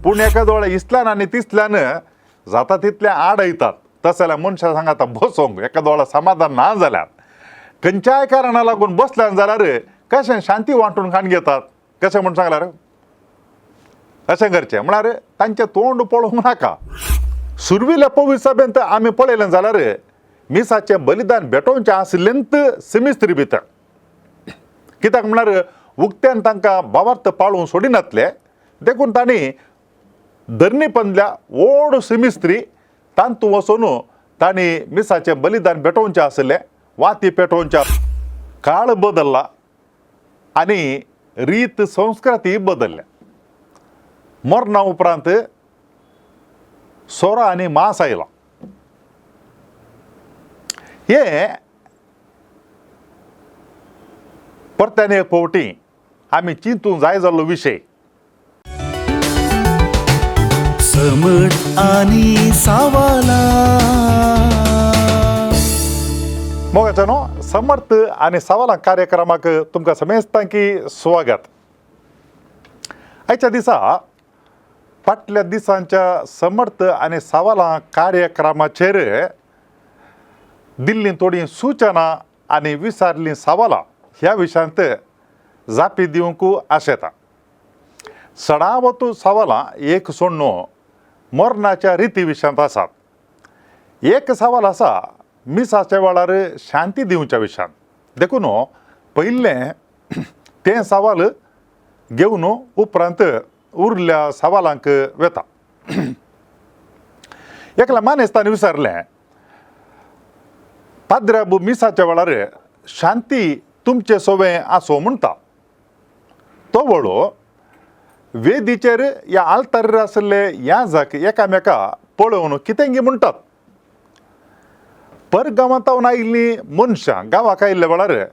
पूण एका दोळा इस्लान आनी तिसल्यान जाता तितले आड येतात तसल्या मनशां सांगाता बसोंक एका दोळा समाधान ना जाल्यार खंयच्याय कारणां लागून बसल्यान जाल्यार कशें शांती वांटून खाण घेतात कशें म्हूण सांगल्यार अशें करचें म्हळ्यार तांचें तोंड पळोवंक नाका. सुरविल्ल्या पवीर सभेंत आमी पळयलें जाल्यार मिसाचें बलिदान भेटोवचें आसलेंत सिमिस्त्री भितर कित्याक म्हळ्यार उक्त्यान तांकां भावार्थ पाळूंक सोडिनातले देखून तांणी धरणी पंदल्या व्हड सिमिस्त्री तांतू वचून तांणी मिसाचें बलिदान भेटोवचें आसलें वाती पेटोवच्या काळ बदलला आनी रीत संस्कृती बदलल्या. मरणा उपरांत सोरो आनी मांस आयलां. हे परत्यान एक फावटी आमी चिंतूंक जाय जाल्लो विशय. समट आनी सावाला मोगाच्यानो समर्थ आनी सवालां कार्यक्रमाक तुमकां समेस्तांकी स्वागत. आयच्या दिसा फाटल्या दिसांच्या समर्थ आनी सवालां कार्यक्रमाचेर दिल्लीन थोडीं सूचना आनी विचारलीं सवालां ह्या विशयांत जापी दिवंक आशेता. सडावतू सवालां एक सोडून मरणाच्या रिती विशयांत आसात. एक सवाल आसा मिसाच्या वेळार शांती दिवच्या विशयांत देखून पयलें तें सवाल घेवन उपरांत उरल्या सवालांक वेता. एकल्या मानेस्तान विचारलें पाद्र्याबू मिसाच्या वेळार शांती तुमचे सोवें आसो म्हणटा तो वळो वेदीचेर या आल्तारीर आसले याजक एकामेका पळोवन कितेंगी म्हणटात. परगांवांतावन आयिल्लीं मनशां गांवाक आयिल्ल्या वेळार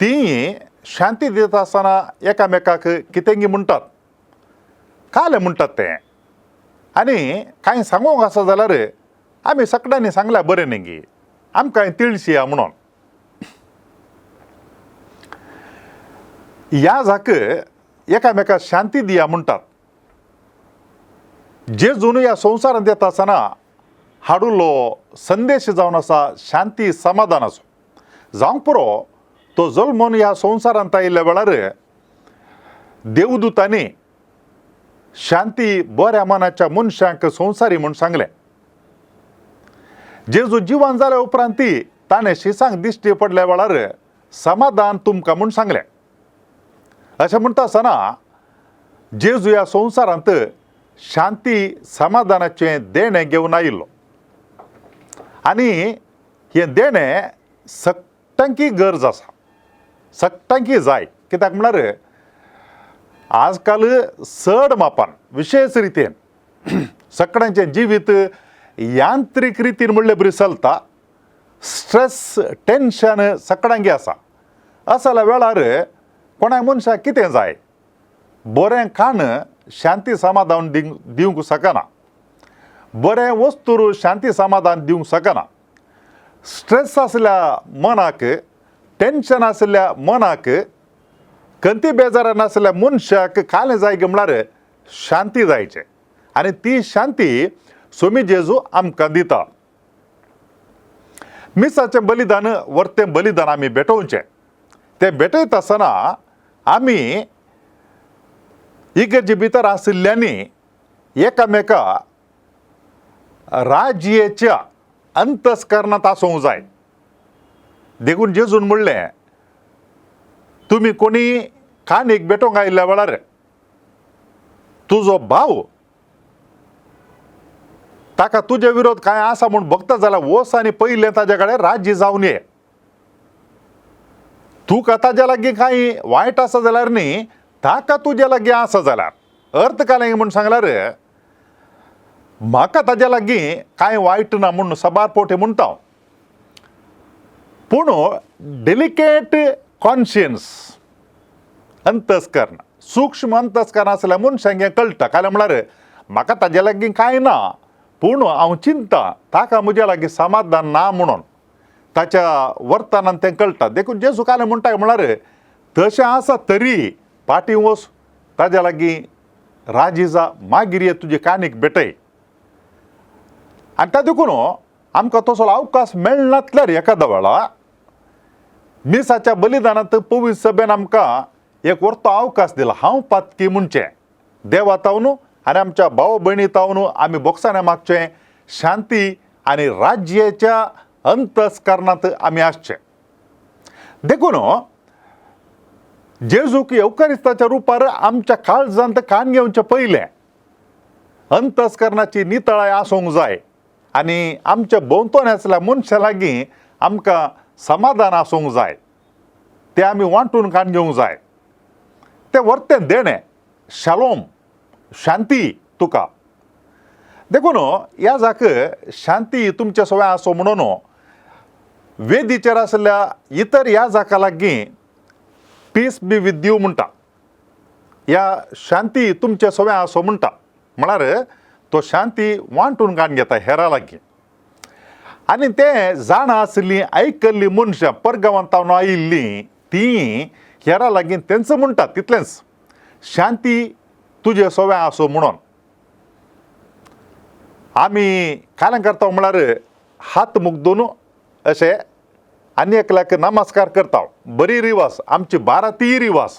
तीं शांती दिता आसतना एकामेकाक कितेंगी म्हणटात काले म्हणटात तें आनी कांय सांगूंक आसा जाल्यार आमी सगळ्यांनी सांगल्यार बरें न्ही गी आमकां तिळशी या म्हणून. याजक एकामेकाक शांती दिया म्हणटात. जेजून ह्या संवसारांत येता आसतना हाडुलो संदेश जावन आसा शांती समाधानाचो जावंक पुरो तो जल्मोन ह्या संवसारांत आयिल्ल्या वेळार देवदूतांनी शांती बऱ्या मनाच्या मनशांक संवसारी म्हूण सांगलें. जेजू जिवान जाल्या उपरांत ताणें शिसांक दिश्टी पडल्या वेळार समाधान तुमकां म्हूण सांगलें. अशें म्हणटा आसतना जेजू ह्या संवसारांत शांती समाधानाचें देणें घेवन आयिल्लो आनी हें देणें सगळ्यांकी गरज आसा सगळ्यांकी जाय. कित्याक म्हळ्यार आजकाल चड मापान विशेष रितीन सगळ्यांचें जिवीत यांत्रीक रितीन म्हणलें बरी चलता. स्ट्रेस टेन्शन सगळ्यांकी आसा. असल्या वेळार कोणाय मनशाक कितें जाय बरें खाण शांती समाधान दिवंक शकना. बरें वस्तूर शांती समाधान दिवंक शकना. स्ट्रेस आसल्या मनाक टेन्शन आसल्या मनाक खंती बेजारान आसल्या मनशाक कालें जाय म्हळ्यार शांती जायचें आनी ती शांती स्वामी जेजू आमकां दिता. मिसाचें बलिदान वर्तें बलिदान आमी भेटोवचें. तें भेटयता आसतना आमी इगर्जे भितर आशिल्ल्यांनी एकामेका राजयेच्या अंतस्करणांत आसूंक जाय. देखून जेजून म्हणलें तुमी कोणी कानीक भेटोवंक आयिल्ल्या वेळार तुजो भाव ताका तुजे विरोध कांय आसा म्हूण बगता जाल्यार वच आनी पयलें ताजे कडेन राजी जावन ये. तुका ताजे लागीं कांय वायट आसा जाल्यार न्ही ताका तुजे लागीं आसा जाल्यार अर्थ कालें म्हूण सांगल्यार म्हाका ताजे लागीं कांय वायट ना म्हूण सबारपोटे म्हणटा. पूण डेलिकेट कॉन्शियन्स अंतस्करण सूक्ष्म अंतस्करण आसल्या मनशांक हें कळटा. काल्यां म्हळ्यार म्हाका ताजे लागीं कांय ना पूण हांव चिंता ताका म्हज्या लागीं समाधान ना म्हणून ताच्या वर्तनान तें कळटा. देखून जेजू कालें म्हणटा म्हळ्यार तशें आसा तरी फाटीं वच ताज्या लागीं राजीजा मागिरी तुझे कानीक बेटय आणि त्या देखून आमकां तसो अवकाश मेळनातल्यार एखाद्या वेळा मिसाच्या बलिदानात पवित्र सभेन आमकां एक वर्तो अवकाश दिला हांव पातकी म्हणचे देवा तावन आनी आमच्या भाव भयणी तावन आमी बोगसाने मागचे शांती आनी राज्याच्या अंतस्करणांत आमी आसचे देखून जेजूक येवकारिस्ताच्या रुपार आमच्या काळजांत कान घेवचे पयले अंतस्करणाची नितळाय आसूंक जाय आनी आमच्या भोंवतणी आसलेल्या मनशा लागीं आमकां समाधान आसूंक जाय तें आमी वांटून कान घेवंक जाय तें वर्तें देणें शालोम शांती तुका देखून ह्या जाक शांती तुमचे सवय आसो म्हणून वेदीचेर आसलेल्या इतर ह्या जाका लागीं पीस बी विथ यू म्हणटा ह्या शांती तुमचे सवय आसो म्हणटा म्हळ्यार तो शांती वांटून कान घेता हेरां लागीं आनी ते जाणां आसलीं आयकल्लीं मनशां परगांवांतावन आयिल्लीं तीं हेरां लागीं तेंच म्हणटा तितलेंच शांती तुजे सवय आसो म्हणून आमी काल्यां करता म्हळ्यार हात मुगदून अशें आनी एकल्याक नमस्कार करता बरी रिवाज आमची भारतीय रिवाज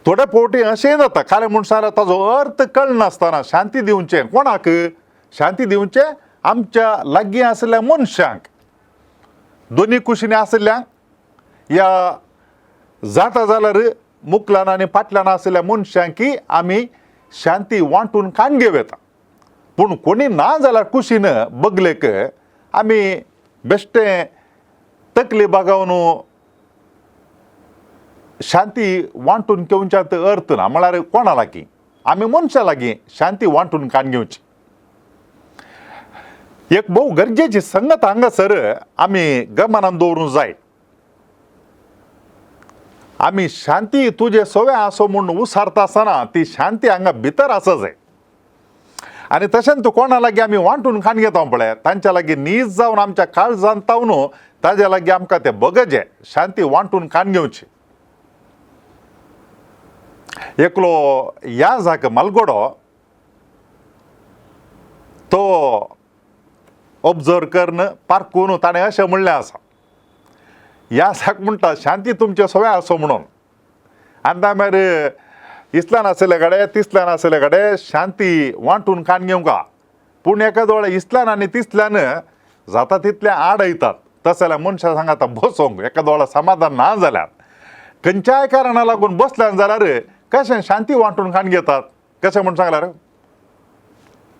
थोडे फावटी अशेंय जाता काल्या मनशार ताजो अर्थ कळनासतना शांती दिवचें कोणाक शांती दिवचें आमच्या लागीं आसलेल्या मनशांक दोनी कुशीनी आसल्यांक या जाता जाल्यार मुखल्यान आनी फाटल्यान आसलेल्या मनशांकी आमी शांती वांटून कान घेवं येता पूण कोणी ना जाल्यार कुशीन बगलेक आमी बेश्टें तकली बागावन शांती वांटून घेवच्यात अर्थ ना म्हळ्यार कोणा लागीं आमी मनशां लागीं शांती वांटून कान घेवची एक भोव गरजेची संगत हांगासर आमी गमनान दवरूंक जाय आमी शांती तुजे सवय आसो म्हूण उसारता आसतना ती शांती हांगा भितर आसा जाय आनी तशें तूं कोणा लागीं आमी वांटून कान घेता पळय तांच्या लागीं नीज जावन आमच्या काळजांत तावन ताज्या लागीं आमकां तें बगजें शांती वांटून कान घेवची एकलो ह्या जाक मालगोडो तो ऑब्जर्व करन पारखून ताणें अशें म्हणलें आसा ह्या जाक म्हणटा शांती तुमचे सवय आसो म्हणून आनी मागीर इस्लान आसले कडेन तिसल्यान आसले कडेन शांती वांटून कान घेवंका पूण एका दोळे इस्लान आनी तिसल्यान जाता तितले आड येतात तशें जाल्यार मनशां सांगाता बसोंक एका दोळे समाधान ना जाल्यार खंयच्याय कारणाक लागून बसल्यान जाल्यार कशें शांती वांटून कान घेतात कशें म्हूण सांगल्यार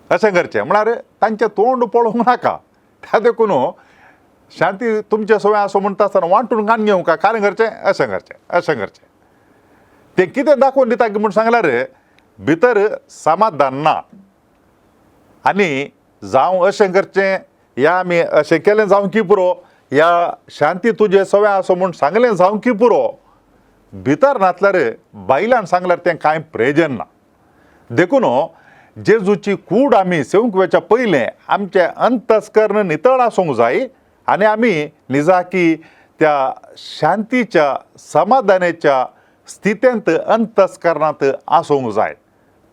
अशें करचें म्हळ्यार तांचें तोंड पळोवंक नाका त्या देखून शांती तुमचे सवय आसो म्हणटा आसतना वांटून कान घेवंका कारण करचें अशें करचें तें कितें दाखोवन दिता म्हूण सांगल्यार भितर समाधान ना आनी जावं अशें करचें या आमी अशें केलें जावं की पुरो या शांती तुजे सवय आसो म्हूण सांगलें जावं की पुरो भितर नातल्यार भायल्यान सांगल्यार तें कांय प्रयोजन ना देखून जेजूची कूड आमी सेवंक वेच्या पयलें आमचें अंतस्करण नितळ आसूंक जाय आनी आमी निजाकी त्या शांतीच्या समाधानाच्या स्थितेंत अंतस्करणांत आसूंक जाय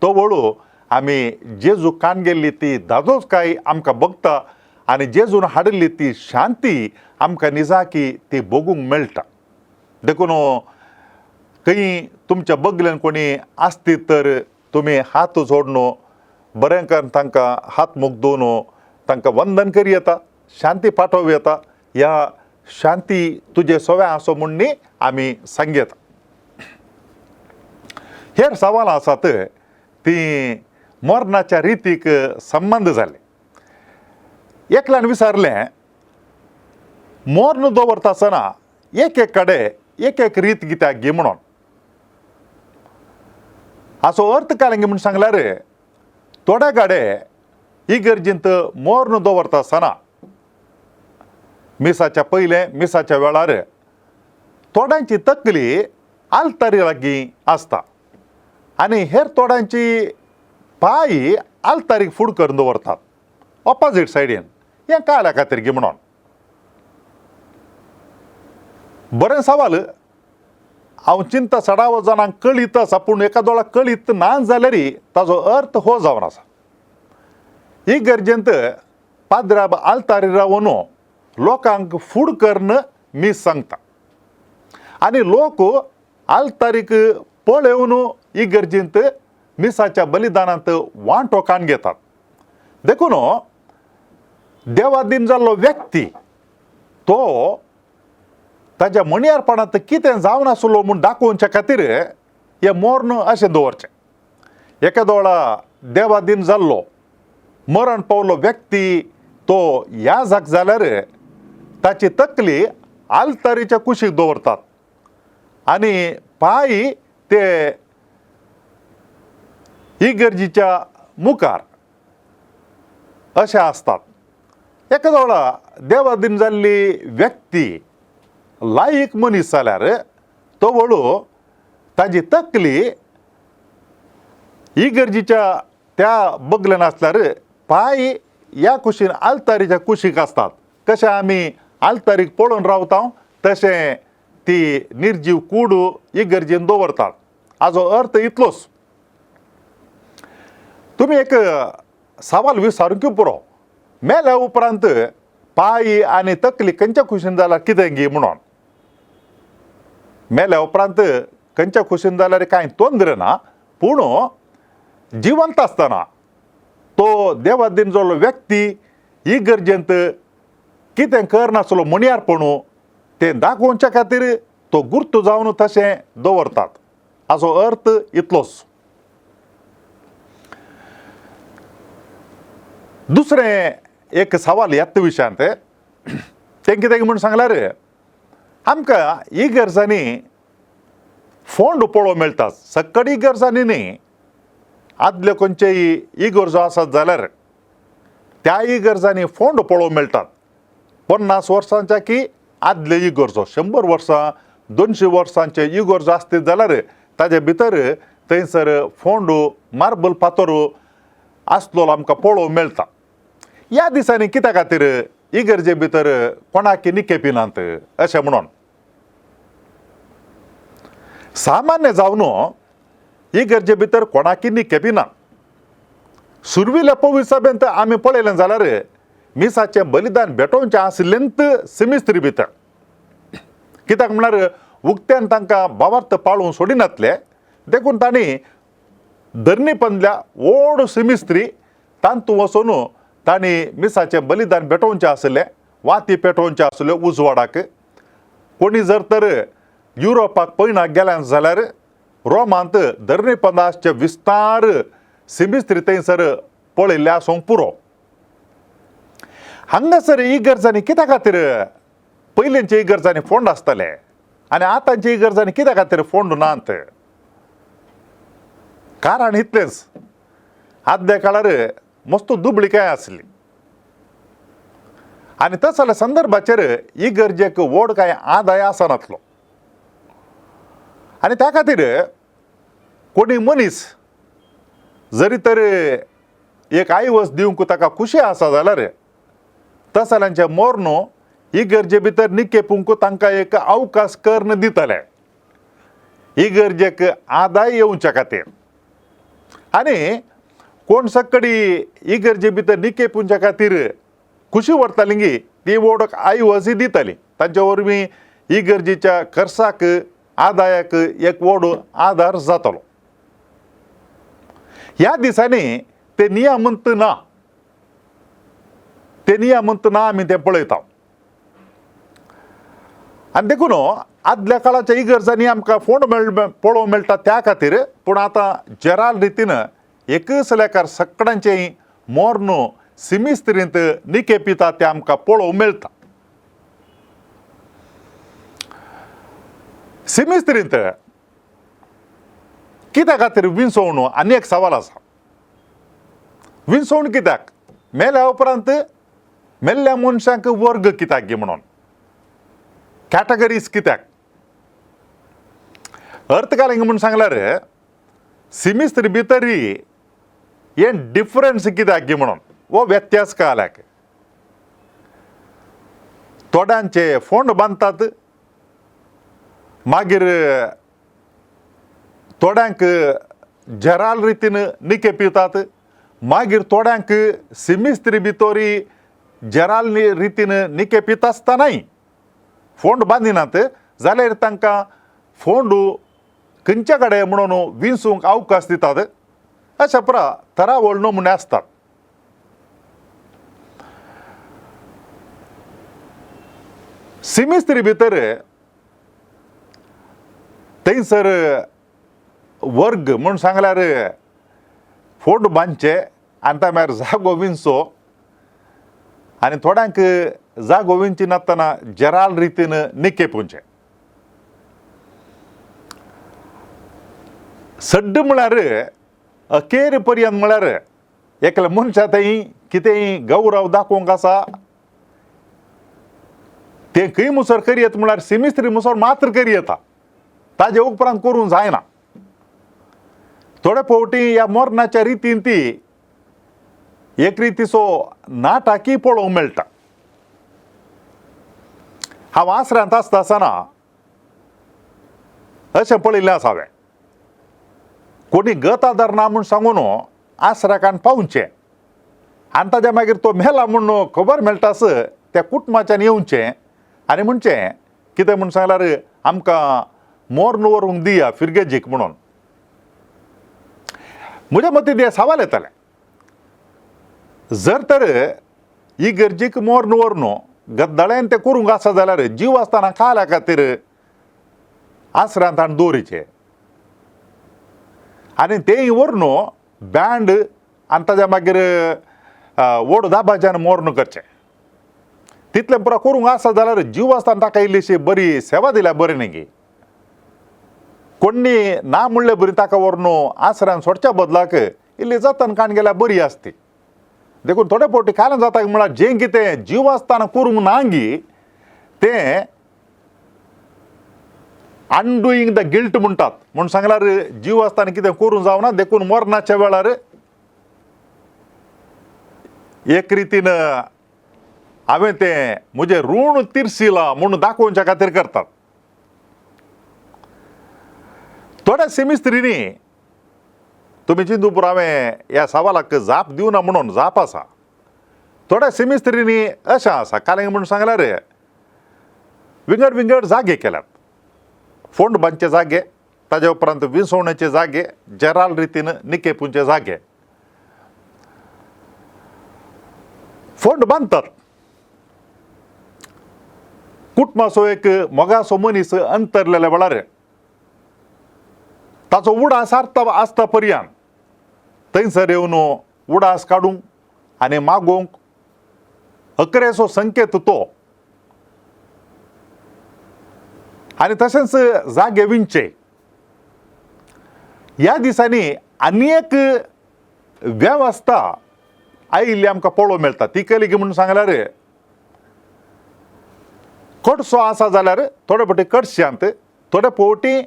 तो वळू आमी जेजू कान गेल्ली ती दादोचकाय आमकां बगता आनी जेजून हाडिल्ली ती शांती आमकां निजाकी ती भोगूंक मेळटा देखून खंय तुमच्या बगलेन कोणी आसती तर तुमी हात जोडून बरें करून तांकां हात मुगदून तांकां वंदन करी येता शांती पाठोवं येता ह्या शांती तुजे सवय आसो म्हूण न्ही आमी सांग येता हेर सवालां आसात ती मरणाच्या रितीक संबंद जाले एकल्यान विचारलें मरण दवरता आसतना एक कडेन एक रीत कित्याक गी म्हणून हाचो अर्थ काय म्हूण सांगल्यार थोड्या कडेन इगर्जेंत मरण दवरता आसतना मिसाच्या पयलें मिसाच्या वेळार थोड्यांची तकली आल्तारी लागीं आसता आनी हेर थोड्यांची पांय आल्तारीक फूड करून दवरतात ऑपोजीट सायडीन हें कायल्या खातीर गी म्हणून बरें सवाल हांव चिंता सडावो जाणांक कळीत आसा पूण एका दोळा कळीत ना जाल्यारय ताजो अर्थ हो जावन आसा. ही गरजेंत पाद्राब आल्तारी रावन लोकांक फूड कर्ण मी सांगता आनी लोक आल्तारीक पळोवन ही गरजेंत मिसाच्या बलिदानांत वांटो काण घेतात. देखून देवादीन जाल्लो व्यक्ती तो ताच्या मणियारपणांत कितें जावन आसलो म्हूण दाखोवचे खातीर हें मोर्न अशें दवरचें. एका दोळा देवादीन जाल्लो मरण पावलो व्यक्ती तो याजक जाल्यार ताची तकली आल्तारीच्या कुशीक दवरतात आनी पांय ते इगर्जीच्या मुखार अशें आसतात. एका दोळा देवादीन जाल्ली व्यक्ती लायक मनीस जाल्यार तो वळू ताजी तकली इगर्जीच्या त्या बगलेन आसल्यार पांय ह्या कुशीन आल्तारीच्या कुशीक आसतात. कशें आमी आल्तारीक पळोवन रावता तशें ती निर्जीव कूड इगर्जेन दवरतात. हाजो अर्थ इतलोच. तुमी एक सवाल विचारूंक पुरो, मेल्या उपरांत पांय आनी तकली खंयच्या कुशीन जाल्यार कितें गी म्हणून. मेल्या उपरांत खंयच्या कुशीन जाल्यार कांय तोंदर ना पूण जिवंत आसतना तो देवादीन जाल्लो व्यक्ती ही गरजेंत कितें करनासलो मणियारपणू तें दाखोवचे खातीर तो गुर्त जावन तशें दवरतात. हाजो अर्थ इतलोच. दुसरें एक सवाल ह्याच विशयांत तें कितें म्हूण सांगल्यार आमकां इगर्जांनी फोंड पळोवंक मेळटात. सक्कड इगर्जांनी न्ही, आदल्यो खंयच्योय इगर्जो आसात जाल्यार त्या इगर्जांनी फोंड पळोवंक मेळटात. 50 वर्सांच्या की आदल्यो इगर्जो, 100 वर्सां 200 वर्सांचे इगर्जो आसत जाल्यार ताजे भितर थंयसर फोंड मार्बल फातर आसलो आमकां पळोवंक मेळटा. ह्या दिसांनी कित्या खातीर इगर्जे भितर कोणाक निकेपिनात अशें म्हणून. सामान्य जावन इगर्जे भितर कोणाक निकेपिना. सुरविल्ल्या पवित्र सभेंत आमी पळयलें जाल्यार मिसाचें बलिदान भेटोवचें आसलेंत सिमिस्त्री भितर. कित्याक म्हळ्यार उक्त्यान तांकां भावार्थ पाळून सोडिनातले देखून तांणी धरणीपंदल्या व्हड सिमिस्त्री तांत वचून तांणी मिसाचें बलिदान भेटोवचें आसलें, वाती पेटोवच्यो आसल्यो उजवाडाक. कोणी जर तर युरोपाक पयणाक गेल्यात जाल्यार रोमांत धरणीपंदाचे विस्तार सिमिस्त्री थंयसर पळयल्ले आसूंक पुरो. हांगासर इगर्जांनी कित्या खातीर पयलींच्या इगर्जांनी फोंड आसताले आनी आतांच्या इगर्जांनी कित्या खातीर फोंड नात. कारण इतलेंच, आदल्या काळार मस्त दुबळीकाय आसली आनी तसल्या संदर्भाचेर इगर्जेक व्हड कांय आदाय आसनातलो आनी त्या खातीर कोणी मनीस जरी तर एक आयवस दिवंक ताका खुशी आसा जाल्यार तसल्यांचे मोर्न इगर्जे भितर निकेपूंक तांकां एक अवकाश कर्ण दितले इगर्जेक आदाय येवच्या खातीर. आनी कोण सक्कडी इगर्जे भितर निकेपूंच्या खातीर खुशी व्हरताली गी ती व्हड आयवसी दिताली. तांच्या वरवीं इगर्जेच्या खर्चाक आदायाक एक व्हड आदार जातलो. ह्या दिसांनी ते नियमंत ना, आमी तें पळयता. आनी देखून आदल्या काळाच्या इगर्जांनी आमकां फोंड पळोवंक मेळटा त्या खातीर. पूण आतां जेराल रितीन एकच लेखार सगळ्यांचें मोर्न सिमिस्त्रींत निकेपिता तें आमकां पळोवंक मेळटा. सिमिस्त्रींत कित्या खातीर विंसवण आनी एक सवाल आसा. विंसवण कित्याक? मेल्या उपरांत मेल्ल्या मनशांक वर्ग कित्याक गे म्हणून, कॅटेगरीज कित्याक? अर्थ कालेंग म्हणून सांगल्यार सिमिस्त्री भितरी हे डिफरन्स कित्याक गे म्हणून वो व्यत्यास काल्याक. थोड्यांचे फोंड बांदतात, मागीर थोड्यांक जराल रितीन निके पितात मागीर थोड्यांक सिमिस्त्री भितोरी जराल रितीन निके पिता आसतनाय फोंड बांदिनात जाल्यार तांकां फोंड खंयच्या कडेन म्हणून विंसूंक अवकाश दितात अशा तरावळ नमुने आसतात. सिमिस्त्री भितर थंयसर वर्ग म्हूण सांगल्यार फोंड बांदचे आनी त्या भायर जागो विंचचो आनी थोड्यांक जागो विंची नासतना जराल रितीन निके पोवचे. सड्ड म्हळ्यार अखेर पर्यंत म्हळ्यार एकल्या मनशा थंय कितेंय गौरव दाखोवंक आसा ते खंय मुसर करी येता म्हळ्यार सिमिस्त्री मुसर मात्र करी येता ताजे उपरांत करूंक जायना. थोडे फावटी ह्या मोरणाच्या रितीन ती एक रितीचो नाटकय पळोवंक मेळटा. हांव आसऱ्यांत आसता आसतना अशें पळयल्लें आसा हांवें कोणी गत आदार ना म्हूण सांगून आसराकान पावचें आनी ताज्या मागीर तो मेला म्हूण खबर मेळटास त्या कुटुंबाच्यान येवचें आनी म्हणचें कितें म्हूण सांगल्यार आमकां मोर्न व्हरूंक दिया फिरगेजीक म्हणून. म्हज्या मतींत हे सवाल येताले जर तर इगर्जेक मोर्न व्हरून गद्दाळ्यान तें करूंक आसा जाल्यार जीव आसतना खाल्या खातीर आसरांत हाडून दवरिचें आनी तेंय व्हरून बँड आनी ताज्या मागीर व्हड दाबाज्यान मोर्न करचें. तितलें पुरो करूंक आसा जाल्यार जीव आसतना ताका इल्लीशी बरी सेवा दिल्यार बरें न्ही गे. कोणी ना म्हणलें बरी ताका व्हरून आसऱ्यान सोडच्या बदलाक इल्ली जतन काण गेल्यार बरी आसती. देखून थोडे फावटी कायलें जाता म्हळ्यार जें कितें जीव आसतना करूंक ना गी तें अनडुईंग द गिल्ट म्हणटात म्हूण सांगल्यार जीव आसतना कितें करूंक जावना देखून मरणाच्या वेळार एक रितीन हांवें तें म्हजें ऋण तिरसिलां म्हूण दाखोवच्या खातीर करतात. थोड्या सिमिस्त्रींनी तुमी चिंतून हांवें ह्या सवालाक जाप दिवना म्हणून जाप आसा. थोड्या सिमिस्त्रींनी अशें आसा कालेंग म्हूण सांगल्यार विंगड विंगड जागे केल्यात. फोंड बांदचे जागे ताजे उपरांत विंसोवणेचे जागे जराल रितीन निके पोवचे जागे. फोंड बांदतात कुटुंबाचो एक मोगाचो मनीस अंतरलेल्या वेळार ताचो उडास आसता पर्यंत थंयसर येवन उडास काडूंक आनी मागोवंक अकरेचो संकेत तो आनी तशेंच जागे विंचे. ह्या दिसांनी आनी एक वेवस्था आयिल्ली आमकां पळोवंक मेळटा. ती केली की म्हणून सांगल्यार कडसो आसा जाल्यार थोडे फावटी कडश्यांत थोडे फावटी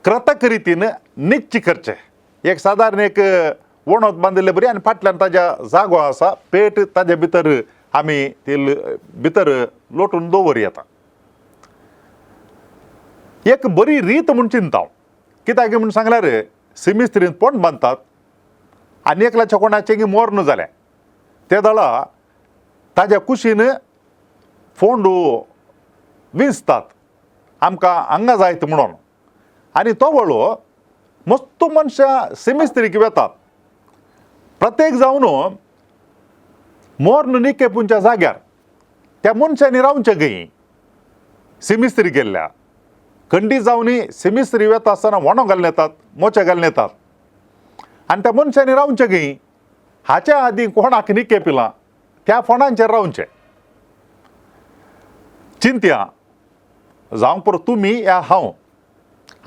कृतक रितीन निश्च करचें. एक सादारण एक वणत बांदिल्ले बरी आनी फाटल्यान ताज्या जागो आसा पेट ताजे भितर आमी ती भितर लोटून दवर येता. एक बरी रीत म्हूण चिंता हांव. कित्याक म्हूण सांगल्यार सिमिस्त्रींत पोंड बांदतात आनी एकल्याच्या कोणाचें मोर्न जालें ते दळा ताज्या कुशीन फोंड विंचतात आमकां हांगा जायत म्हणून आनी तो वळो मस्त मनशां सिमिस्त्रीक वेतात. प्रत्येक जावन मोर्न निके पोवच्या जाग्यार त्या मनशांनी रावचें गई. सिमिस्त्री गेल्ल्या खंडी जावनी सिमिस्त्री वेता आसतना वणो घालून येतात मोचे घालून येतात आनी त्या मनशांनी रावचें गई. हाच्या आदीं कोणाक निके पिलां त्या फोंडांचेर रावचें. चिंत्या जावं पुरो तुमी या हांव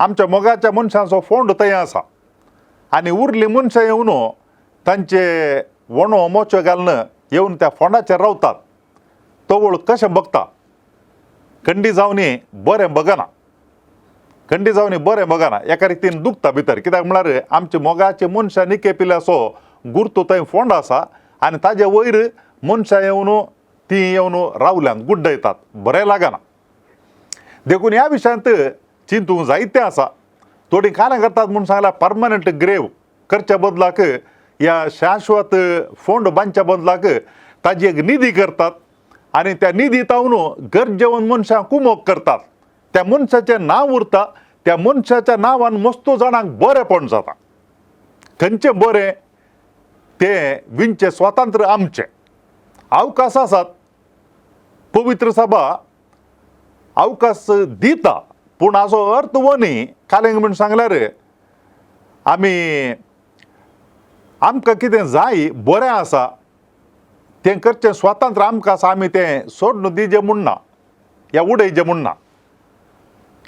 आमच्या मोगाच्या मनशांचो फोंड थंय आसा आनी उरलीं मनशां येवन तांचे वणो मोच्यो घालून येवन त्या फोंडाचेर रावतात. तो वळ कशें बगता खंडी जावनी बरें बगना. खंडी जावनी बरें बगना एका रितीन दुखता भितर. कित्याक म्हळ्यार आमचे मोगाचे मनशां निके पिल्याचो गुर्तो थंय फोंड आसा आनी ताजे वयर मनशां येवन ती येवन रावल्यांक गुड्डयतात बरें लागना. देखून ह्या विशयांत चिंतूंक जायतें आसा. थोडी काना करतात म्हणून सांगला परमनंट ग्रेव करच्या बदलाक या शाश्वत फोंड बांधच्या बदलाक ताजी एक निधी करतात आणि त्या निधी तावन गरजेवन मनशांक कुमोग करतात. त्या मनशाचें नांव उरता, त्या मनशाच्या नांवान मस्तो जाणांक बरेपण जाता. खंयचे बरें ते विंचे स्वातंत्र्य आमचे अवकाश आसात. पवित्र सभा अवकाश दिता पूण हाचो अर्थ हो न्ही कालेंग म्हणून सांगल्यार आमी आमकां कितें जाय बरें आसा तें करचें स्वातंत्र्य आमकां आसा आमी तें सोडून दिजें म्हणना या उडयजें म्हणना.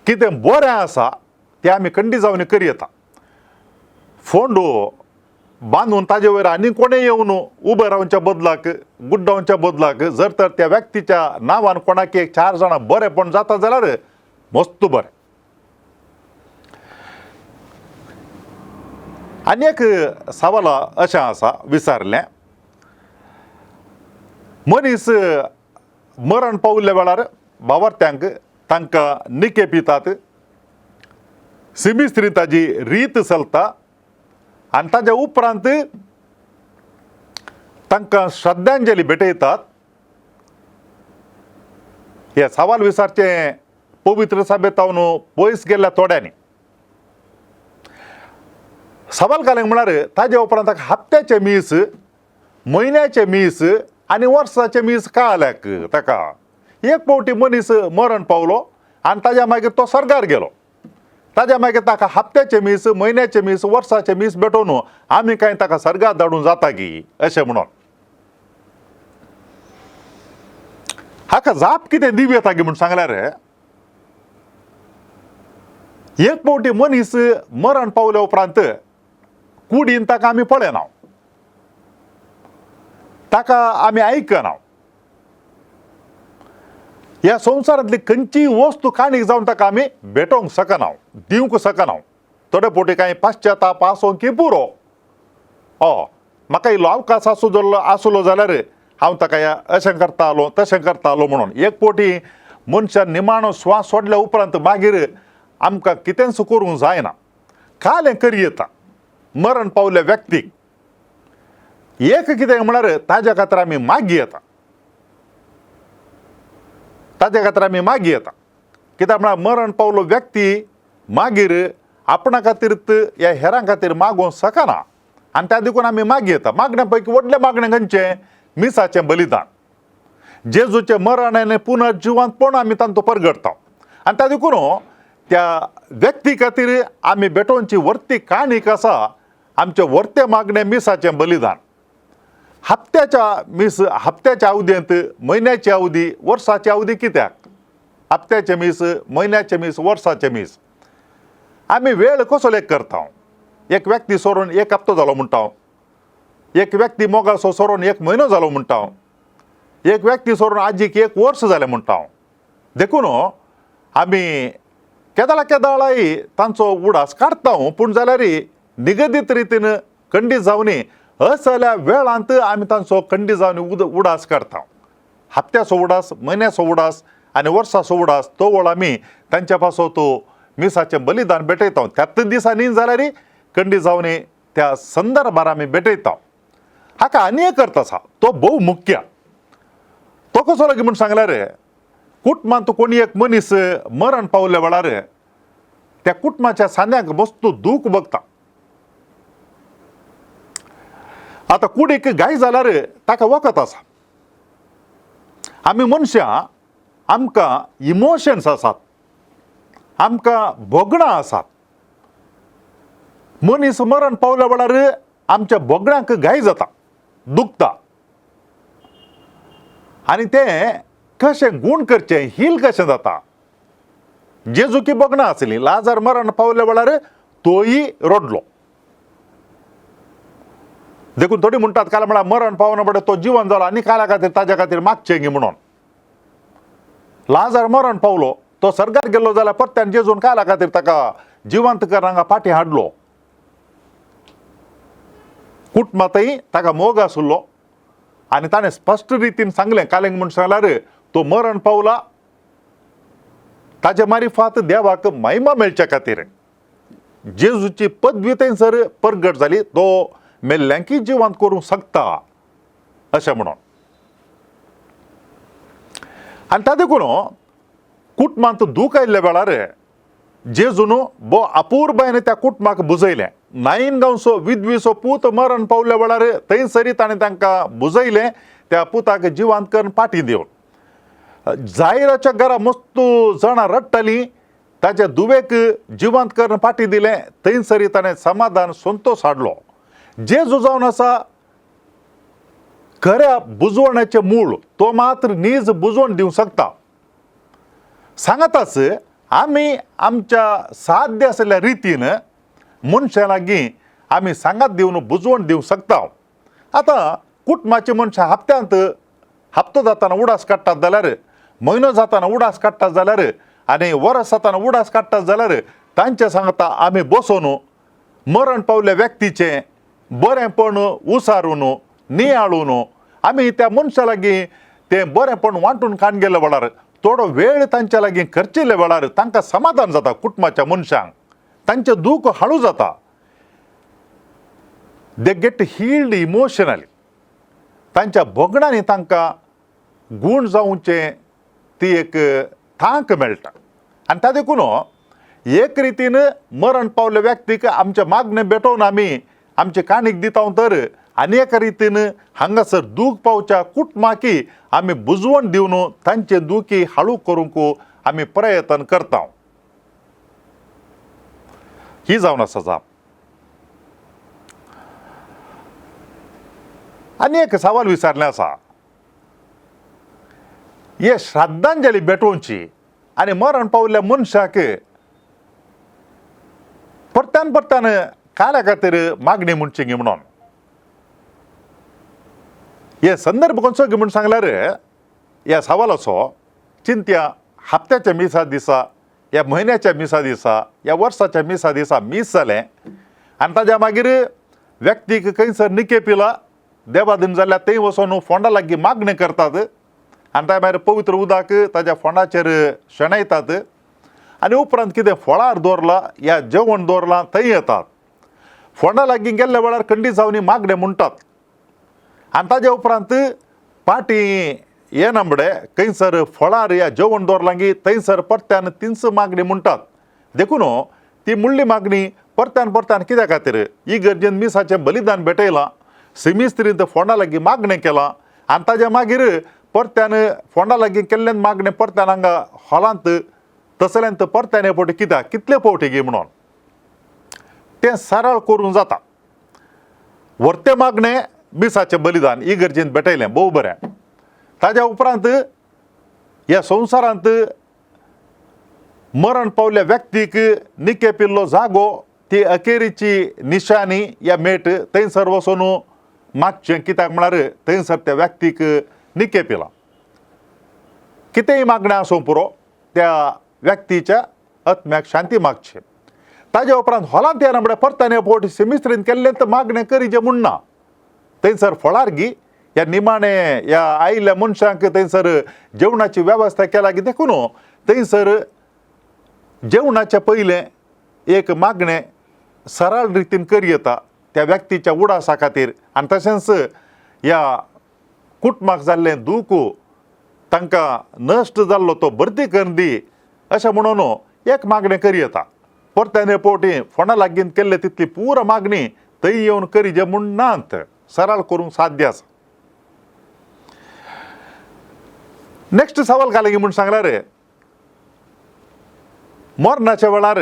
कितें बरें आसा तें आमी खंडी जावन करी येता. फोंडो बांदून ताजे वयर आनी कोणें येवन उबे रावच्या बदलाक गुड्डावच्या बदलाक जर तर त्या व्यक्तीच्या नांवान कोणाक एक 4 जाणां बरेपण जाता जाल्यार मस्त बरें. आनी एक सवाल अशें आसा विचारलें, मनीस मरण पावल्ल्या वेळार भावार्थ्यांक तांकां निके पितात, सिमिस्त्री ताजी रीत चलता आनी ताज्या उपरांत तांकां श्रद्धांजली भेटयतात. हे सवाल विचारचे पवित्र सभेतावन पयस गेल्ल्या थोड्यांनी. सवाल कालेंक म्हळ्यार ताजे उपरांत ताका हप्त्याचे मीस, म्हयन्याचे मीस आनी वर्साचे मीस कळल्याक ताका. एक फावटी मनीस मरण पावलो आनी ताज्या मागीर तो सर्गार गेलो. ताज्या मागीर ताका हप्त्याचे मीस, म्हयन्याचे मीस, वर्साचे मीस भेटोवन आमी कांय ताका सर्गार धाडून जाता की अशें म्हणून. हाका जाप कितें दिव येता गी म्हूण सांगल्यार एक फावटी मनीस मरण पावल्या उपरांत कुडीन ताका आमी पळयना, ताका आमी आयकना. ह्या संवसारांतली खंयचीय वस्तू काणीक जावन ताका आमी भेटोवंक शकना, दिवंक शकना. थोडे फावटी कांय पाश्चाताप आसूं की पुरो म्हाका इल्लो अवकाश आसलो जाल्यार हांव ताका अशें करतालो तशें करतालो म्हणून. एक फावटी मनशान निमाणो श्वास सोडल्या उपरांत मागीर आमकां कितेंच करूंक जायना, कालें करी येता मरण पावल्या व्यक्तीक. एक कितें म्हळ्यार ताज्या खातीर आमी मागी येता, ताज्या खातीर आमी मागी येता. कित्याक म्हळ्यार मरण पावलो व्यक्ती मागीर आपणा खातीरच ह्या हेरां खातीर मागोवंक शकना आनी त्या देखून आमी मागी येता. मागण्या पैकी व्हडलें मागणें खंयचें? मिसाचें बलिदान. जेजूचें मरण आनी पुनर्जिवंतपण आमी तांचो परगडटा आनी त्या देखून त्या व्यक्ती खातीर आमी भेटोवची वर्ती काणीक आसा आमचें वर्तें मागणें मिसाचें बलिदान. हप्त्याच्या अवधेंत म्हयन्याची अवधी, वर्साची अवधी कित्याक? हप्त्याचे मीस, म्हयन्याचे मीस, वर्साचे मीस. आमी वेळ कसो लेख करता? एक व्यक्ती सोडून 1 हप्तो जालो म्हणटा, एक व्यक्ती मोगाचो सोडून 1 म्हयनो जालो म्हणटा, एक व्यक्ती सोडून आजीक 1 वर्स जालें म्हणटा. देखून आमी केदाळाय तांचो उडास काडटा, पूण जाल्यार निगदीत रितीन खंडीत जावनी असल्या वेळांत आमी तांचो खंडीत जावन उडास काडटा. हप्त्याचो उडास, म्हयन्याचो उडास आनी वर्साचो उडास तो वेळ आमी तांच्या पासो तो मिसाचें बलिदान भेटयता. त्याच दिसांनी जाल्यार खंडीत जावनी त्या संदर्भार आमी भेटयता. हाका आनी एक अर्थ आसा, तो भोव मुख्य. तो कसो लागी म्हूण सांगल्यार कुटुंबांत कोणी एक मनीस मरण पावल्या वेळार त्या कुटुंबाच्या सांद्यांक मस्त दूख भोगता. आतां कुडीक घाय जाल्यार ताका वखद आसा. आमी मनशां आमकां इमोशन्स आसात, आमकां भोगणां आसात. मनीस मरण पावल्या वेळार आमच्या भोगण्यांक घाय जाता, दुखता आनी तें कशें गूण करचें हील कशें जाता. जेजूकी भोगणां आसलीं, लाजार मरण पावल्या वेळार तोय रडलो. देखून थोडी म्हणटात काल्या म्हळ्यार मरण पावना बडे तो जिवन जालो आनी काल्या खातीर ताज्या खातीर मागचें गी म्हणून. लाजार मरण पावलो, तो सर्गार गेल्लो जाल्यार परत्यान जेजून काल्या खातीर ताका जिवंत करनाका फाटीं हाडलो. कुटुंबांतय ताका मोग आसलो आनी ताणें स्पश्ट रितीन सांगलें कालेंक म्हूण सांगल्यार तो मरण पावला ताचे मारिफात देवाक महिमा मेळचे खातीर. जेजूची पदवी थंयसर प्रगट जाली, तो मेल्ल्यांकी जिवंत करूंक शकता अशें म्हणून. आनी ताका देखून कुटुंबांत दूख आयिल्ल्या वेळार जेजून बो अपूर्बायेन त्या कुटुंबाक बुजयलें. नाईन गांवचो विधवीचो पूत मरण पावल्या वेळार थंयसरी ताणें तांकां बुजयलें, त्या पुताक जिवंत करून फाटीं दिवन. जायराच्या घरा मस्त जाणां रडटालीं, ताच्या दुवेक जिवंत करून फाटीं दिलें. थंयसरी ताणें समाधान संतोश हाडलो. जेजू जावन आसा खऱ्या बुजवण्याचे मूळ, तो मात्र नीज बुजवण दिवंक शकता. सांगाताच आमी आमच्या साध्य आसल्या रितीन मनशां लागीं आमी सांगात दिवन बुजवण दिवंक शकता. आतां कुटुंबाचे मनशां हप्तो जाताना उडास काडटात जाल्यार, म्हयनो जाताना उडास काडटात जाल्यार, आनी वर्स जाताना उडास काडटात जाल्यार तांचे सांगता आमी बसून मरण पावल्या व्यक्तीचें बरेंपण उसारून नियाळून आमी त्या मनशा लागीं तें बरेंपण वांटून काडून गेल्या वेळार, थोडो वेळ तांच्या लागीं खर्चिल्ल्या वेळार तांकां समाधान जाता. कुटुंबाच्या मनशांक तांचें दूख हाळू जाता. They get heeled emotionally. तांच्या भोगणांनी तांकां गूण जावचे ती एक थांक मेळटा. आनी ताका देखून एक रितीन मरण पावल्या व्यक्तीक आमचे मागणें भेटोवन आमी आमचे काणीक दिता, तर आनी एका रितीन हांगासर दूख पावच्या कुटुंबाकी आमी बुजवण दिवन तांचे दुखी हाळू करूंक आमी प्रयत्न करता. ही जावन आसा जाप. आनी एक सवाल विचारलें आसा, हे श्रद्धांजली भेटोवची आनी मरण पावल्ल्या मनशाक परत्यान परत्यान काल्या खातीर मागणी म्हणची गी म्हणून. हे संदर्भ कसो गी म्हूण सांगल्यार ह्या सवालाचो चिंत्या हप्त्याच्या मिसा दिसा, ह्या म्हयन्याच्या मिसा दिसा, ह्या वर्साच्या मिसा दिसा मीस जालें, आनी ताज्या मागीर व्यक्तीक खंयसर निकेपिला देवादीन जाल्यार थंय वचून फोंडा लागीं मागणी करतात, आनी त्या भायर पवित्र उदक ताज्या फोंडाचेर शेणयतात, आनी उपरांत कितें फळार दवरलां या जेवण दवरलां थंय येतात. फोंडा लागीं गेल्ल्या वेळार खंडीत जावन मागणें म्हणटात, आनी ताज्या उपरांत पाटी येना फुडें खंयसर फळार या जेवण दवरलां थंयसर परत्यान तिनस मागणी म्हणटात. देखून ती म्हणली मागणी परत्यान परत्यान कित्या खातीर इगर्जेन मिसाचें बलिदान भेटयलां, सेमिस्त्रींत फोंडा लागीं मागणें केलां, आनी ताज्या मागीर परत्यान फोंडा लागीं केल्ल्यान मागणें परत्यान हांगा हॉलांत तसल्यांत परत्यान हे फावटी कित्याक कितले फावटी गे म्हणून तें सरळ करूंक जाता. व्हरते मागणें मिसाचें बलिदान इगर्जेन भेटयलें भोव बरें. ताज्या उपरांत ह्या संवसारांत मरण पावल्ल्या व्यक्तीक निकेपिल्लो जागो, ती अखेरीची निशाणी या मेट थंयसर वचून मागचें. कित्याक म्हळ्यार थंयसर त्या व्यक्तीक निकेपिलां. कितेंय मागणें आसूं पुरो, त्या व्यक्तीच्या आत्म्याक शांती मागची. ताज्या उपरांत हॉलांत येना फुडें परत्यान हे फावटी सेमिस्त्रींत केल्लें तर मागणें करीचें म्हणना. थंयसर फळार गी ह्या निमाणें ह्या आयिल्ल्या मनशांक थंयसर जेवणाची वेवस्था केल्या की देखून थंयसर जेवणाच्या पयलें एक मागणें सरळ रितीन करी येता त्या व्यक्तीच्या उडासा खातीर, आनी तशेंच ह्या कुटुंबाक जाल्लें दूख तांकां नश्ट जाल्लो तो भरती करून दी अशें म्हणून एक मागणें करी येता. परत्यान हे फावटी फोंडा लागीं केल्ले तितली पुरो मागणी थंय येवन करी जे म्हूण नात, सरळ करूंक साध्य आसा. नेक्स्ट सवाल घाले गी म्हूण सांगल्यार मरणाच्या वेळार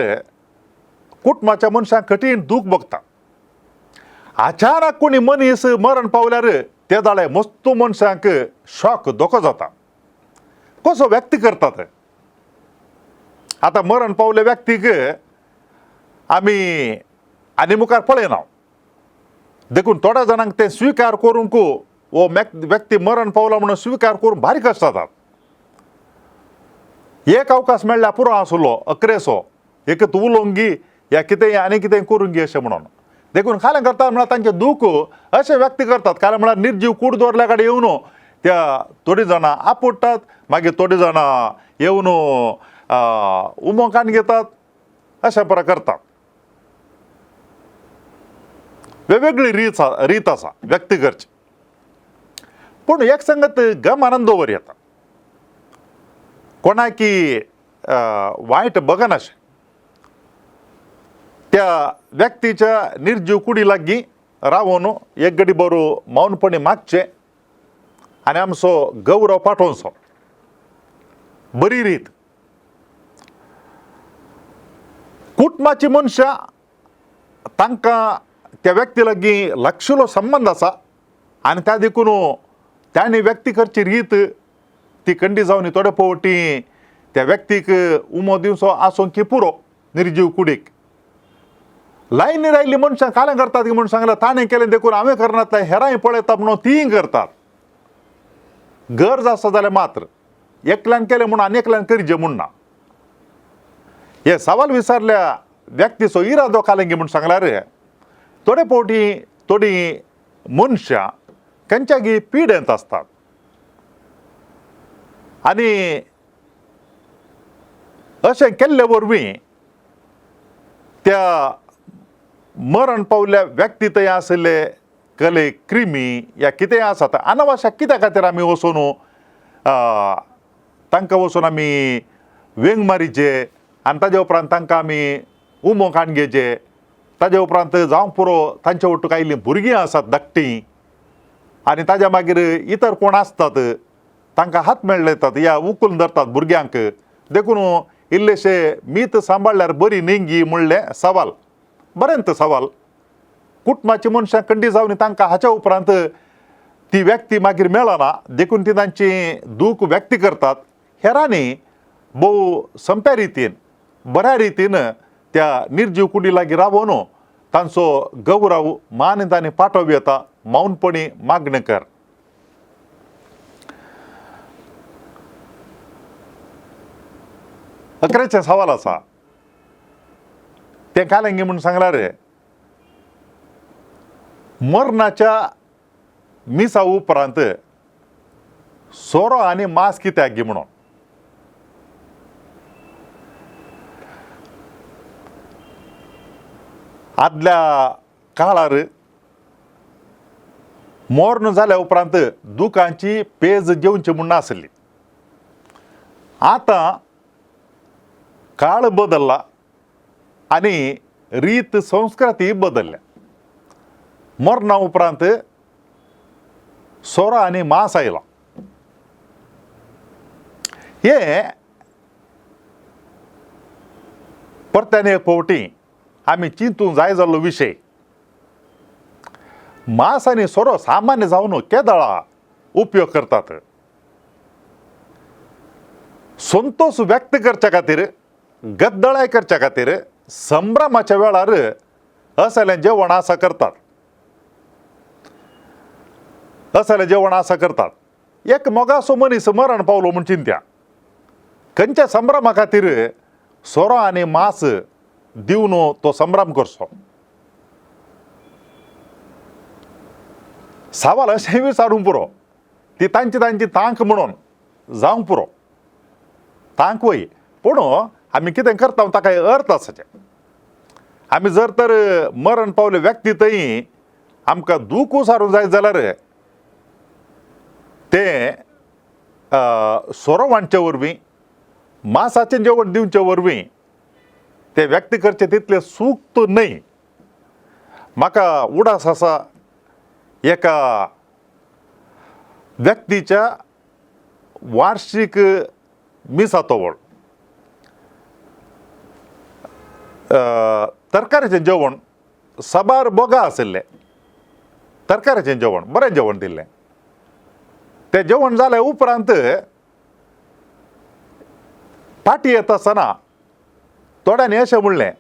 कुटुंबाच्या मनशांक कठीण दूख भोगता. अचानक कोणी मनीस मरण पावल्यार ते जाळे मस्त मनशांक शॉक धोको जाता. कसो व्यक्त करतात. आतां मरण पावल्या व्यक्तीक आमी आनी मुखार पळयना. देखून थोड्या जाणांक तें स्विकार करूंक वो व्यक्ती मरण पावला म्हणून स्विकार करूंक भारी कश्ट जातात. एक अवकाश मेळ्ळ्यार पुरो आसलो अकरेसो एक उलोवंक गी या कितेंय आनी कितेंय करूंक गी अशें म्हणून. देखून खालें करतात म्हळ्यार तांचें दूख अशें व्यक्त करतात. खालें म्हळ्यार निर्जीव कूड दवरल्या कडेन येवन त्या थोडीं जाणां आपडटात, मागीर थोडीं जाणां येवन उमो काडून घेतात, अशा प्रकार करतात. वेगवेगळी रीत असा व्यक्त करची. पूण एक संगत गम आनंदोवर येता कोणा की वाईट बघनाशे त्या व्यक्तीच्या निर्जीव कुडी लागी रावून एक गडी बरो मौनपणे मागचे आणि आमचो गौरव पाठवचो बरी रीत. कुटुंबाची मनशा तांकां त्या व्यक्ती लागी लागशिल्लो संबंध आसा आणि त्या देखून त्याने व्यक्ती करची रीत ती कंडी जावन थोडे फावटी त्या व्यक्तीक उमो दिवचो आसूंक की पुरो निर्जीव कुडीक लायनी रायल्ली मनशां कालें करतात की म्हूण सांगलें ताणें केलें देखून हांवें करनातलें हेरांय पळयता म्हणून तीं करतात. गरज आसा जाल्यार मात्र एकल्यान केलें म्हणून आनी एकल्यान करचें म्हूण ना. हे सवाल विचारल्या व्यक्तीचो इरादो कालेंगी म्हूण सांगल्यार थोडे फावटी थोडी मनशां खंयच्यागी पिडेंत आसतात आनी अशें केल्ले वरवीं त्या मरण पावल्या व्यक्ती थंय आशिल्ले कले क्रिमी या कितेंय आसा अनावश्यक कित्या खातीर आमी वचून तांकां वचून आमी वेंग मारीचे आनी ताजे उपरांत तांकां आमी उमो काणगेचे. ताजे उपरांत जावं पुरो तांचे वटूक आयिल्लीं भुरगीं आसात धाकटीं आनी ताज्या मागीर इतर कोण आसतात तांकां हात मेळयतात या उखलून धरतात भुरग्यांक देखून इल्लेशे मीत सांबाळल्यार बरी न्ही म्हणलें सवाल. बरेंत सवाल. कुटुंबाची मनशां कंडी जावन तांकां हाच्या उपरांत ती व्यक्ती मागीर मेळना देखून ती तांची दूख व्यक्त करतात. हेरांनी भोव संप्या रितीन बऱ्या रितीन त्या निर्जीव कुडी लागीं रावून तांचो गौरव मान तांणी पाठव येता मौनपणी मागणें कर. अकराचे सवाल आसा तें कालेंगी म्हूण सांगल्यार मरणाच्या मिसा उपरांत सोरो आनी मांस कित्याक गी म्हणून. आदल्या काळार मरण जाल्या उपरांत दुखांची पेज जेवची म्हूण नासली. आतां काळ बदलला आनी रीत संस्कृती बदलल्या. मरणा उपरांत सोरो आनी मांस आयला. हे परत्यान एक फावटी आमी चिंतूंक जाय जाल्लो विशय. मांस आनी सोरो सामान्य जावन केदळा उपयोग करतात. संतोष व्यक्त करच्या खातीर गद्दळाय करच्या खातीर संभ्रमाच्या वेळार असलें जेवण आसा करतात. असलें जेवण आसा करतात. एक मोगासो मनीस मरण पावलो म्हूण चिंत्या खंयच्या संभ्रमा खातीर सोरो आनी मांस दिवन तो संभ्रम करचो. सवाल अशें विचारूंक पुरो ती तांची तांची तांक म्हणून जावंक पुरो तांक वय. पूण आमी कितें करता ताका अर्थ आसाचे. आमी जर तर मरण पावले व्यक्ती थंय आमकां दूख उसारूंक जाय जाल्यार तें सोरो वांडचे वरवीं मांसाचें जेवण दिवचे वरवीं ते व्यक्त करचे तितलें सूक्त न्हय. म्हाका उडास आसा एका व्यक्तीच्या वार्षिक मिसातोवळ तरकारीचें जेवण सबार बोगा आशिल्लें. तरकारीचें जेवण बरें जेवण दिल्लें. तें जेवण जालें उपरांत पाटी येता आसतना थोड्यांनी अशें म्हणलें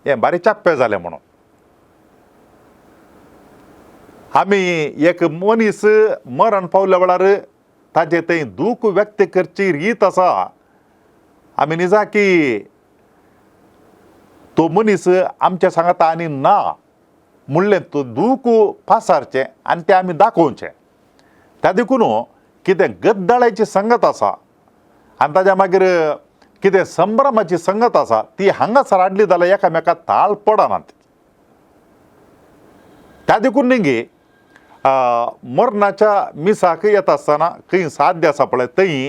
हें बारी चाप्पे जालें म्हणून. आमी एक मनीस मरण पावल्या वेळार ताचे थंय दूख व्यक्त करची रीत आसा. आमी निजा की तो मनीस आमच्या सांगाता आनी ना म्हणलें तो दूख पासारचें आनी तें आमी दाखोवचें. त्या देखून कितें गद्दळाची संगत आसा आनी ताज्या मागीर कितें संभ्रमाची संगत आसा ती हांगासर हाडली जाल्यार एकामेकाक ताळ पडनात. त्या देखून निघे मरणाच्या मिसाक येत असताना काही साध्या सापळे तई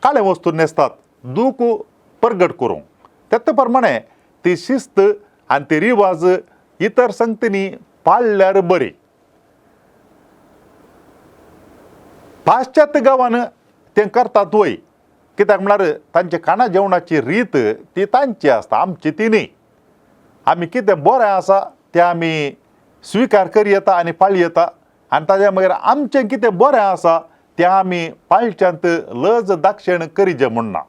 काळे वस्तू नेसतात दुःख प्रगट करूं त्याप्रमाणे ती शिस्त आणि ते रिवाज इतर संगतींनी पाळल्यार बरे. पाश्चात्य गावानं ते करतात वय कित्याक म्हळ्यार तांचे खाणा जेवणाची रीत ती तांची आसता आमची ती न्ही. आमी कितें बरें आसा तें आमी स्विकार करी येता आनी पाळी येता आनी ताज्या मागीर आमचें कितें बरें आसा तें आमी पाळच्यांत लज दाक्षिण करीजे म्हणना.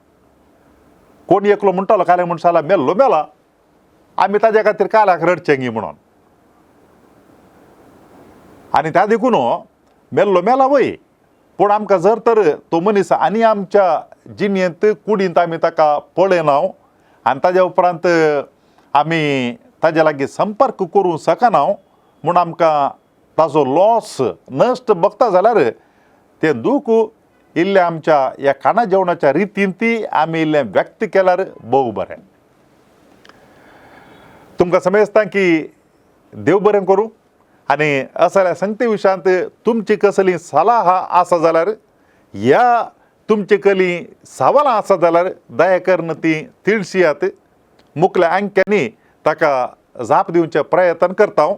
कोण एकलो म्हणटालो काल्या मनशाला मेल्लो मेला आमी ताज्या खातीर काल्याक रडचें गी म्हणून. आनी त्या देखून मेल्लो मेला वय पूण आमकां जर तर तो मनीस आनी आमच्या जिणेंत कुडींत आमी ताका पळयना आनी ताज्या उपरांत आमी ताज्या लागीं संपर्क करूं शकना म्हूण आमकां ताजो लॉस नश्ट बगता जाल्यार तें दूख इल्लें आमच्या ह्या खाणा जेवणाच्या रितीन ती आमी इल्लें व्यक्त केल्यार भोव बरें. तुमकां समजता की देव बरें करूं आनी असल्या संगती विशयांत तुमची कसली सलाह आसा जाल्यार ह्या तुमची कली सवालां आसा जाल्यार दया करून ती तिळशियात मुखल्या अंक्यांनी ताका जाप दिवचे प्रयत्न करता हांव.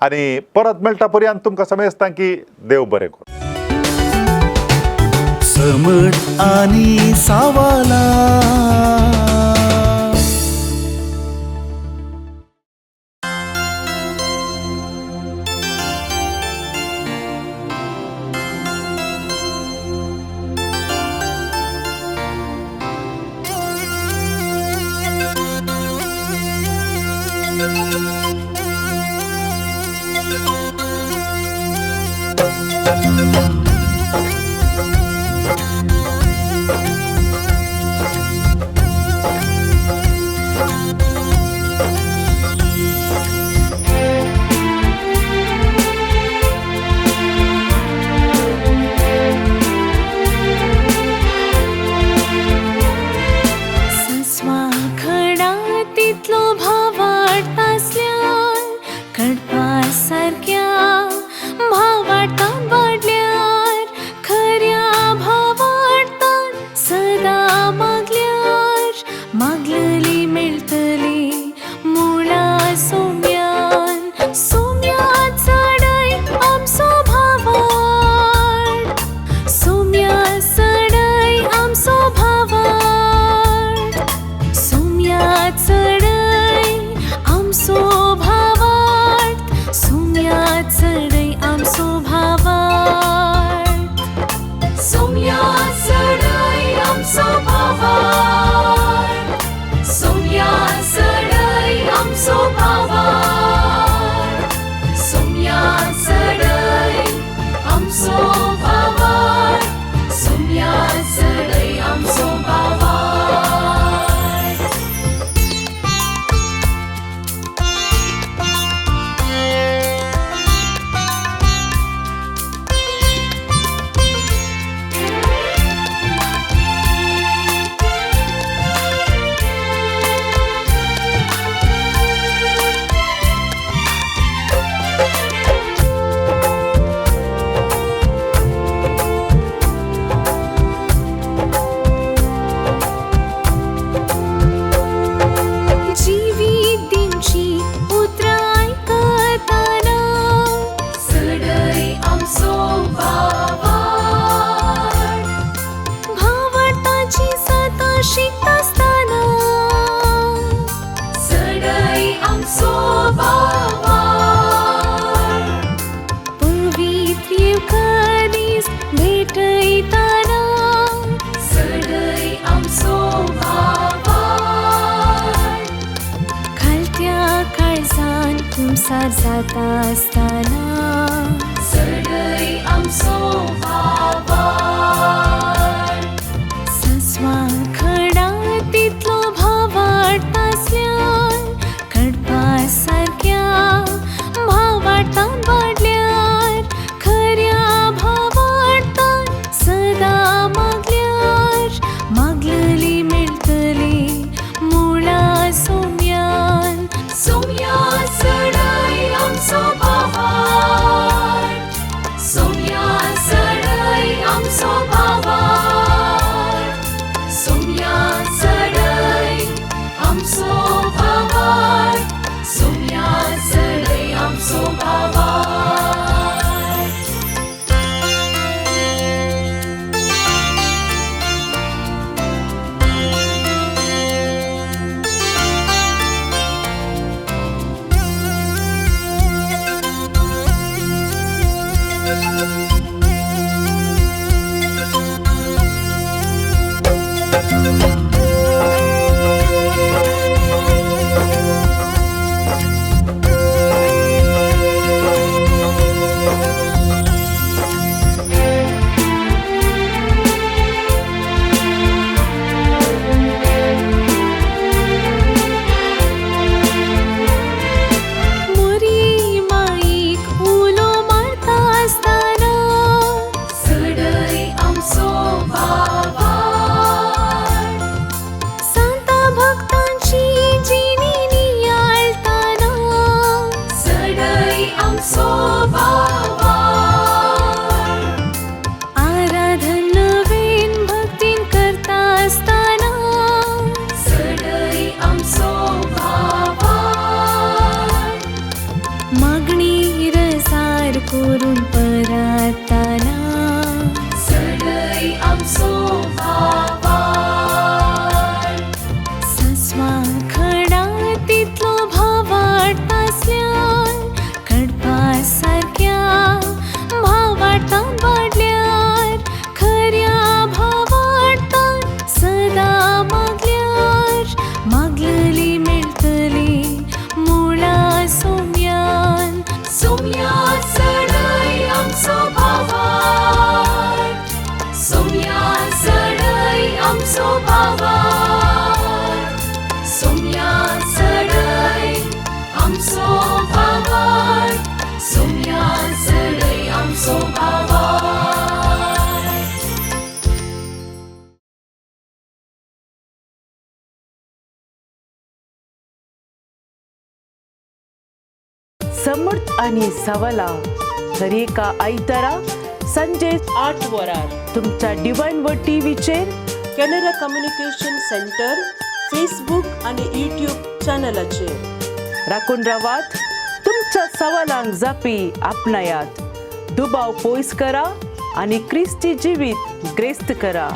आनी परत मेळटा पर्यंत तुमकां समजता की देव बरें करूं. समट आणि सावाला संसार जाता असताना सगळी आमचो भावार सस्वा खडा तितलो भाव वाडटासल्यान कडपा सारक्या भाव वाडटान वाडल्यार खऱ्या भाव वाडटान सदा मागल्यार मागलेली मेळटली मुळा सोम्यान सोम्या चढाई आमचो भाव मुरी माईक उलो मारता असताना सडई आमचो भावाड संता भक्तांची जिणी नियाळताना सडई आमचो भावाड आराधन नवीन भक्तीन करता असताना सडई आमचो भावाड मागणी रसार करून परताना सडई आमचो भावाड सस्वा खडा तितलो भाव वाटतासल्यान कडपा सारक्या भाव वाटतान वाडल्यार खऱ्या भाव वाटतान सदा मागल्यार मागलेली मेळटली मुळा सोम्यान सोम्या सडई आमचो भावाड सोम्या सडई आमचो भावाड सोम्या सडई आमचो भावाड सोम्या सडई आमचो भावाड समर्थ आणि सवाला हर एका आयतारा संजे 8 वरार तुमच्या डिवाइन वर्ड टीव्हीचेर कॅनरा कम्युनिकेशन सेंटर फेसबुक आणि यूट्यूब चॅनलाचेर राखून रावात. तुमच्या सवालांक जापी आपणायात. दुबाव पयस करा आणि क्रिस्ती जिवीत ग्रेस्त करा.